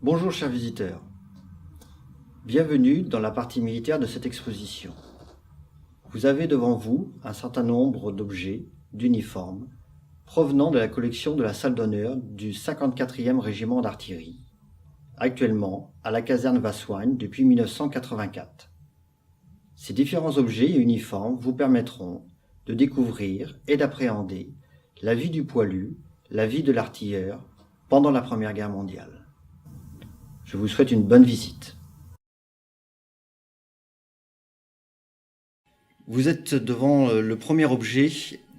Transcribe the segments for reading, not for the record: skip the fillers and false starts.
Bonjour chers visiteurs, bienvenue dans la partie militaire de cette exposition. Vous avez devant vous un certain nombre d'objets, d'uniformes, provenant de la collection de la salle d'honneur du 54e régiment d'artillerie, actuellement à la caserne Vassoigne depuis 1984. Ces différents objets et uniformes vous permettront de découvrir et d'appréhender la vie du poilu, la vie de l'artilleur pendant la Première Guerre mondiale. Je vous souhaite une bonne visite. Vous êtes devant le premier objet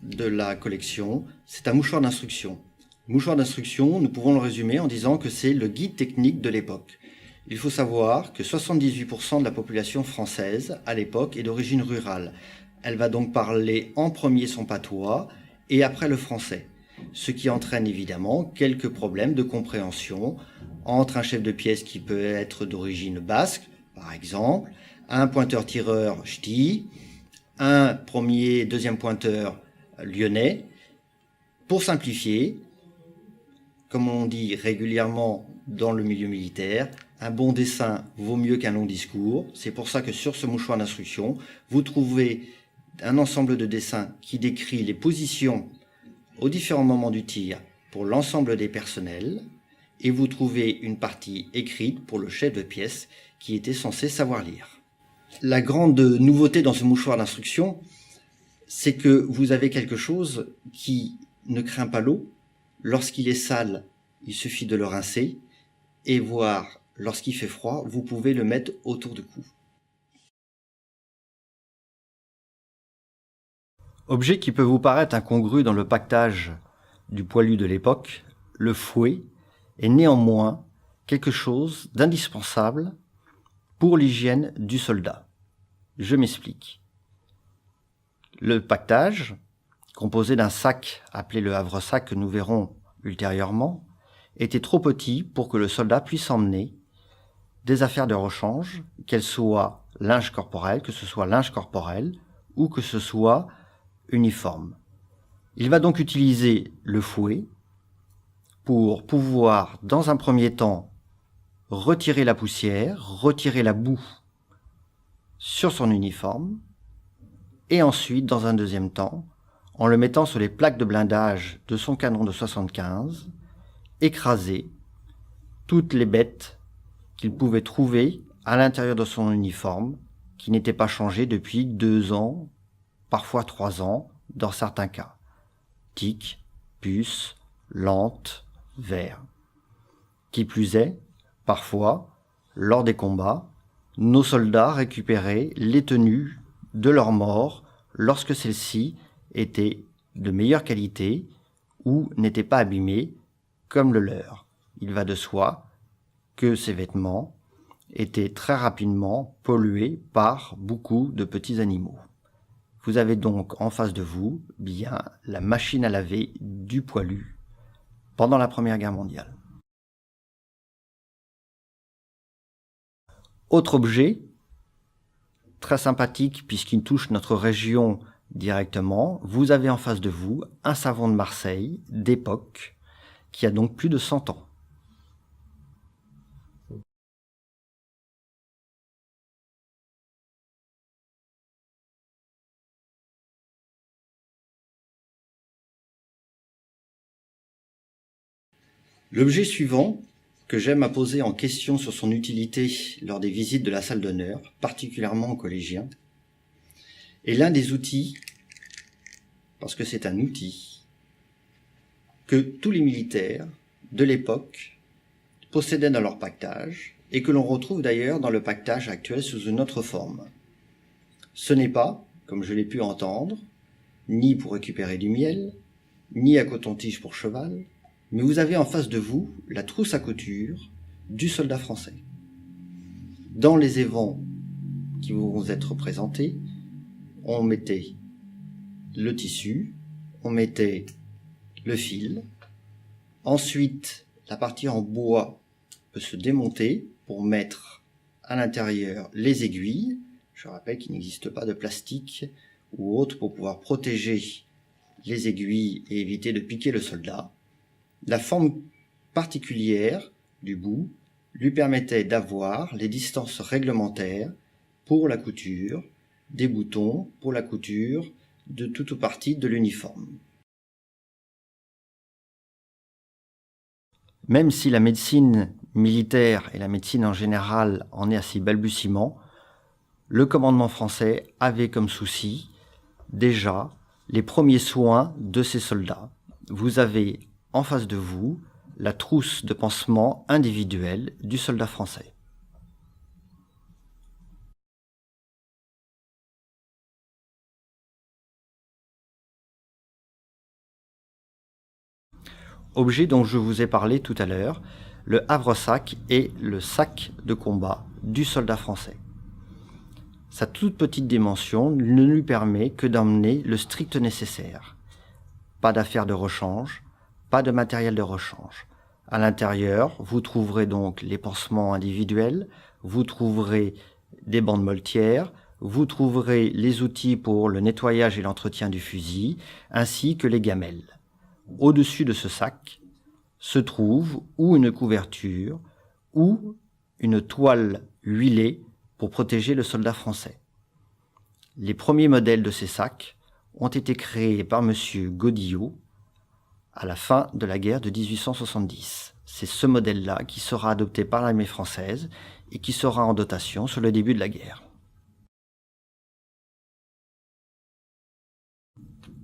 de la collection, c'est un mouchoir d'instruction. Mouchoir d'instruction, nous pouvons le résumer en disant que c'est le guide technique de l'époque. Il faut savoir que 78% de la population française, à l'époque, est d'origine rurale. Elle va donc parler en premier son patois et après le français, ce qui entraîne évidemment quelques problèmes de compréhension entre un chef de pièce qui peut être d'origine basque, par exemple, un pointeur-tireur ch'ti, un premier, deuxième pointeur lyonnais. Pour simplifier, comme on dit régulièrement dans le milieu militaire, un bon dessin vaut mieux qu'un long discours. C'est pour ça que sur ce mouchoir d'instruction, vous trouvez un ensemble de dessins qui décrit les positions aux différents moments du tir pour l'ensemble des personnels, et vous trouvez une partie écrite pour le chef de pièce qui était censé savoir lire. La grande nouveauté dans ce mouchoir d'instruction, c'est que vous avez quelque chose qui ne craint pas l'eau. Lorsqu'il est sale, il suffit de le rincer, et voire lorsqu'il fait froid, vous pouvez le mettre autour du cou. Objet qui peut vous paraître incongru dans le pactage du poilu de l'époque, le fouet est néanmoins quelque chose d'indispensable pour l'hygiène du soldat. Je m'explique. Le pactage, composé d'un sac appelé le havre-sac que nous verrons ultérieurement, était trop petit pour que le soldat puisse emmener des affaires de rechange, qu'elles soient linge corporel, que ce soit linge corporel ou que ce soit uniforme. Il va donc utiliser le fouet pour pouvoir, dans un premier temps, retirer la poussière, retirer la boue sur son uniforme, et ensuite, dans un deuxième temps, en le mettant sur les plaques de blindage de son canon de 75, écraser toutes les bêtes qu'il pouvait trouver à l'intérieur de son uniforme, qui n'était pas changé depuis 2 ans, parfois 3 ans, dans certains cas. Tiques, puces, lentes, vers. Qui plus est, parfois, lors des combats, nos soldats récupéraient les tenues de leurs morts lorsque celles-ci étaient de meilleure qualité ou n'étaient pas abîmées comme le leur. Il va de soi que ces vêtements étaient très rapidement pollués par beaucoup de petits animaux. Vous avez donc en face de vous bien la machine à laver du poilu pendant la Première Guerre mondiale. Autre objet, très sympathique puisqu'il touche notre région directement, vous avez en face de vous un savon de Marseille d'époque qui a donc plus de 100 ans. L'objet suivant, que j'aime à poser en question sur son utilité lors des visites de la salle d'honneur, particulièrement aux collégiens, est l'un des outils, parce que c'est un outil, que tous les militaires de l'époque possédaient dans leur pactage, et que l'on retrouve d'ailleurs dans le pactage actuel sous une autre forme. Ce n'est pas, comme je l'ai pu entendre, ni pour récupérer du miel, ni à coton-tige pour cheval, mais vous avez en face de vous la trousse à couture du soldat français. Dans les évents qui vont être présentés, on mettait le tissu, on mettait le fil, ensuite la partie en bois peut se démonter pour mettre à l'intérieur les aiguilles. Je rappelle qu'il n'existe pas de plastique ou autre pour pouvoir protéger les aiguilles et éviter de piquer le soldat. La forme particulière du bout lui permettait d'avoir les distances réglementaires pour la couture, des boutons pour la couture de toute partie de l'uniforme. Même si la médecine militaire et la médecine en général en est à ses balbutiements, le commandement français avait comme souci déjà les premiers soins de ses soldats. Vous avez en face de vous la trousse de pansement individuelle du soldat français. Objet dont je vous ai parlé tout à l'heure, le havre-sac est le sac de combat du soldat français. Sa toute petite dimension ne lui permet que d'emmener le strict nécessaire. Pas d'affaires de rechange, pas de matériel de rechange. À l'intérieur, vous trouverez donc les pansements individuels, vous trouverez des bandes moltières, vous trouverez les outils pour le nettoyage et l'entretien du fusil, ainsi que les gamelles. Au-dessus de ce sac se trouve ou une couverture ou une toile huilée pour protéger le soldat français. Les premiers modèles de ces sacs ont été créés par M. Godillot à la fin de la guerre de 1870. C'est ce modèle-là qui sera adopté par l'armée française et qui sera en dotation sur le début de la guerre.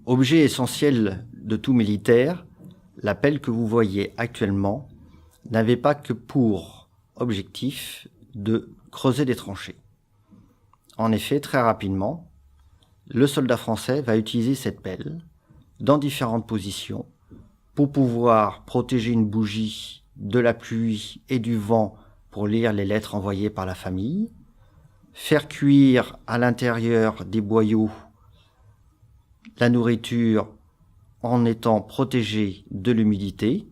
Objet essentiel de tout militaire, la pelle que vous voyez actuellement n'avait pas que pour objectif de creuser des tranchées. En effet, très rapidement, le soldat français va utiliser cette pelle dans différentes positions pour pouvoir protéger une bougie de la pluie et du vent pour lire les lettres envoyées par la famille, faire cuire à l'intérieur des boyaux la nourriture en étant protégé de l'humidité,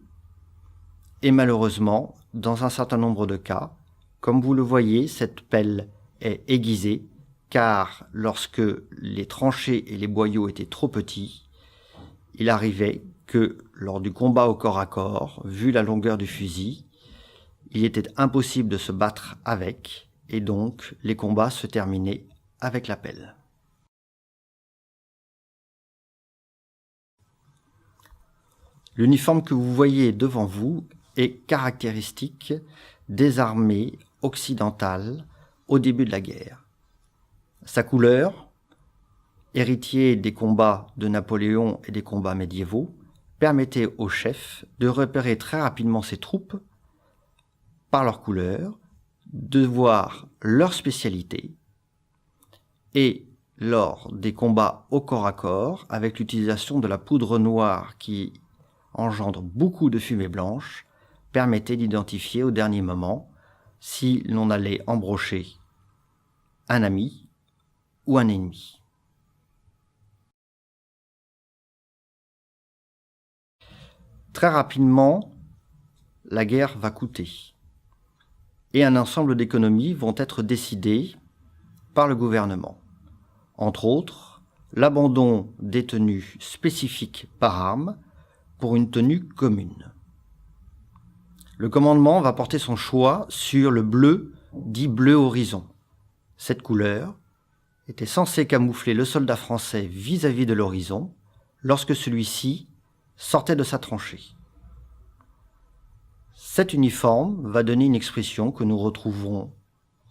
et malheureusement, dans un certain nombre de cas, comme vous le voyez, cette pelle est aiguisée, car lorsque les tranchées et les boyaux étaient trop petits, il arrivait que lors du combat au corps à corps, vu la longueur du fusil, il était impossible de se battre avec, et donc les combats se terminaient avec la pelle. L'uniforme que vous voyez devant vous est caractéristique des armées occidentales au début de la guerre. Sa couleur, héritier des combats de Napoléon et des combats médiévaux, permettait aux chefs de repérer très rapidement ses troupes par leur couleur, de voir leur spécialité et lors des combats au corps à corps, avec l'utilisation de la poudre noire qui engendre beaucoup de fumée blanche, permettait d'identifier au dernier moment si l'on allait embrocher un ami ou un ennemi. Très rapidement, la guerre va coûter et un ensemble d'économies vont être décidées par le gouvernement. Entre autres, l'abandon des tenues spécifiques par arme pour une tenue commune. Le commandement va porter son choix sur le bleu, dit bleu horizon. Cette couleur était censée camoufler le soldat français vis-à-vis de l'horizon lorsque celui-ci sortait de sa tranchée. Cet uniforme va donner une expression que nous retrouvons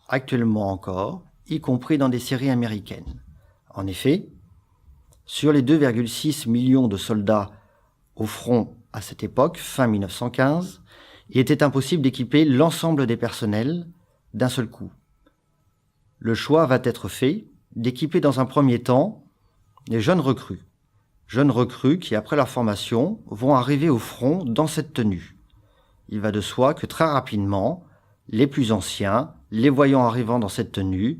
actuellement encore, y compris dans des séries américaines. En effet, sur les 2,6 millions de soldats au front à cette époque, fin 1915, il était impossible d'équiper l'ensemble des personnels d'un seul coup. Le choix va être fait d'équiper dans un premier temps les jeunes recrues qui, après leur formation, vont arriver au front dans cette tenue. Il va de soi que très rapidement, les plus anciens, les voyant arrivant dans cette tenue,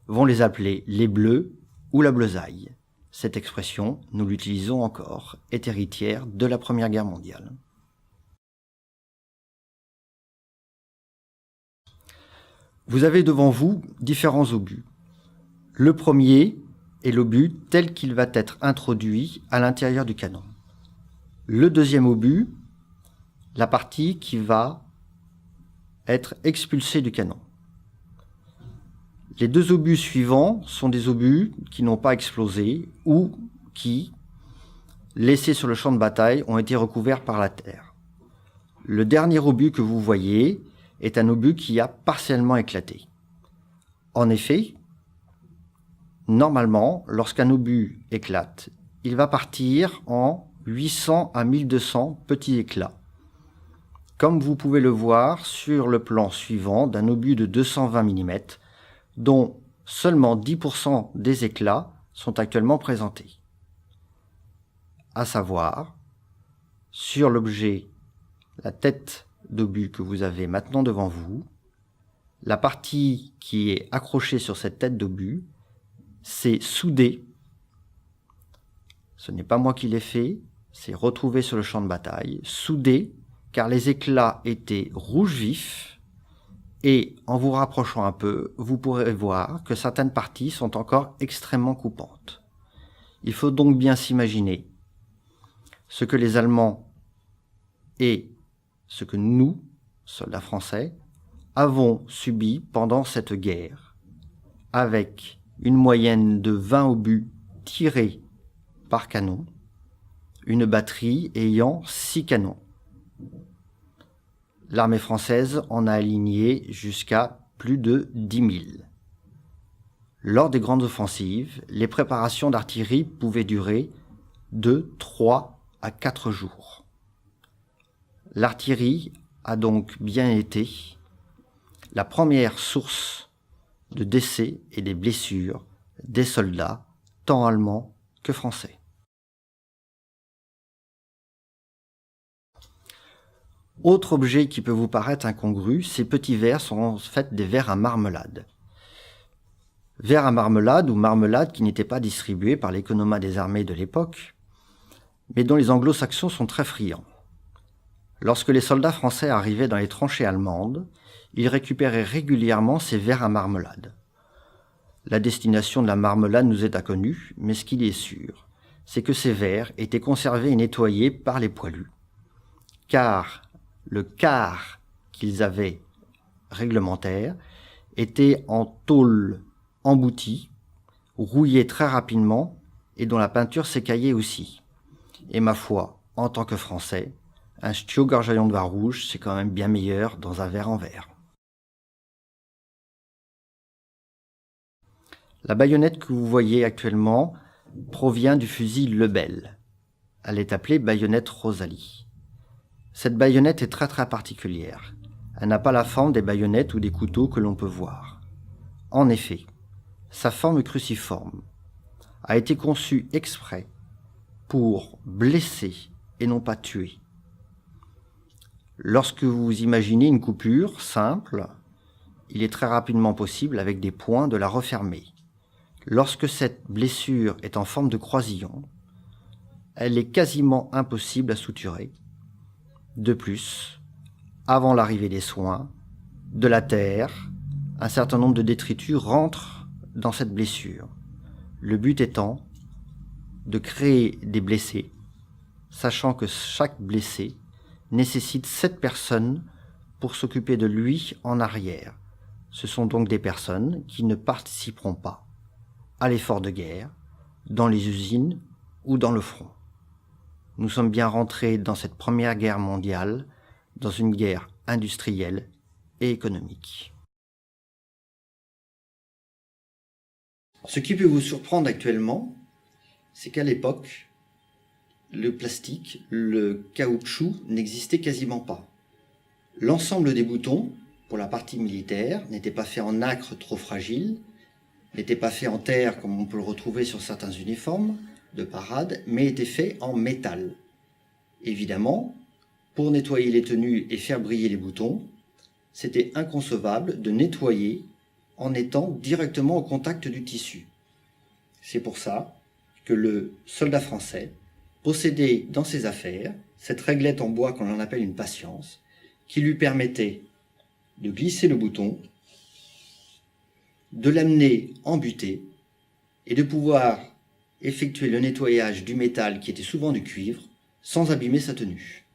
vont les appeler les bleus ou la bleusaille. Cette expression, nous l'utilisons encore, est héritière de la Première Guerre mondiale. Vous avez devant vous différents obus. Le premier est l'obus tel qu'il va être introduit à l'intérieur du canon. Le deuxième obus, la partie qui va être expulsés du canon. Les deux obus suivants sont des obus qui n'ont pas explosé ou qui, laissés sur le champ de bataille, ont été recouverts par la terre. Le dernier obus que vous voyez est un obus qui a partiellement éclaté. En effet, normalement, lorsqu'un obus éclate, il va partir en 800 à 1200 petits éclats. Comme vous pouvez le voir sur le plan suivant d'un obus de 220 mm, dont seulement 10% des éclats sont actuellement présentés. À savoir, sur l'objet, la tête d'obus que vous avez maintenant devant vous, la partie qui est accrochée sur cette tête d'obus, c'est soudé. Ce n'est pas moi qui l'ai fait, c'est retrouvé sur le champ de bataille, soudé, car les éclats étaient rouge vif, et en vous rapprochant un peu, vous pourrez voir que certaines parties sont encore extrêmement coupantes. Il faut donc bien s'imaginer ce que les Allemands et ce que nous, soldats français, avons subi pendant cette guerre, avec une moyenne de 20 obus tirés par canon, une batterie ayant 6 canons. L'armée française en a aligné jusqu'à plus de 10 000. Lors des grandes offensives, les préparations d'artillerie pouvaient durer de 3 à 4 jours. L'artillerie a donc bien été la première source de décès et des blessures des soldats, tant allemands que français. Autre objet qui peut vous paraître incongru, ces petits verres sont en fait des verres à marmelade. Verres à marmelade ou marmelade qui n'étaient pas distribués par l'économat des armées de l'époque, mais dont les anglo-saxons sont très friands. Lorsque les soldats français arrivaient dans les tranchées allemandes, ils récupéraient régulièrement ces verres à marmelade. La destination de la marmelade nous est inconnue, mais ce qu'il est sûr, c'est que ces verres étaient conservés et nettoyés par les poilus, car le quart qu'ils avaient réglementaire était en tôle emboutie, rouillée très rapidement et dont la peinture s'écaillait aussi. Et ma foi, en tant que Français, un stiau gorgeillon de vin rouge, c'est quand même bien meilleur dans un verre en verre. La baïonnette que vous voyez actuellement provient du fusil Lebel. Elle est appelée baïonnette Rosalie. Cette baïonnette est très particulière. Elle n'a pas la forme des baïonnettes ou des couteaux que l'on peut voir. En effet, sa forme cruciforme a été conçue exprès pour blesser et non pas tuer. Lorsque vous imaginez une coupure simple, il est très rapidement possible avec des points de la refermer. Lorsque cette blessure est en forme de croisillon, elle est quasiment impossible à suturer. De plus, avant l'arrivée des soins, de la terre, un certain nombre de détritus rentrent dans cette blessure. Le but étant de créer des blessés, sachant que chaque blessé nécessite 7 personnes pour s'occuper de lui en arrière. Ce sont donc des personnes qui ne participeront pas à l'effort de guerre, dans les usines ou dans le front. Nous sommes bien rentrés dans cette première guerre mondiale, dans une guerre industrielle et économique. Ce qui peut vous surprendre actuellement, c'est qu'à l'époque, le plastique, le caoutchouc n'existait quasiment pas. L'ensemble des boutons, pour la partie militaire, n'était pas fait en nacre trop fragile, n'était pas fait en terre comme on peut le retrouver sur certains uniformes de parade, mais était fait en métal. Évidemment, pour nettoyer les tenues et faire briller les boutons, c'était inconcevable de nettoyer en étant directement au contact du tissu. C'est pour ça que le soldat français possédait dans ses affaires cette réglette en bois qu'on en appelle une patience, qui lui permettait de glisser le bouton, de l'amener en butée et de pouvoir effectuer le nettoyage du métal qui était souvent du cuivre sans abîmer sa tenue.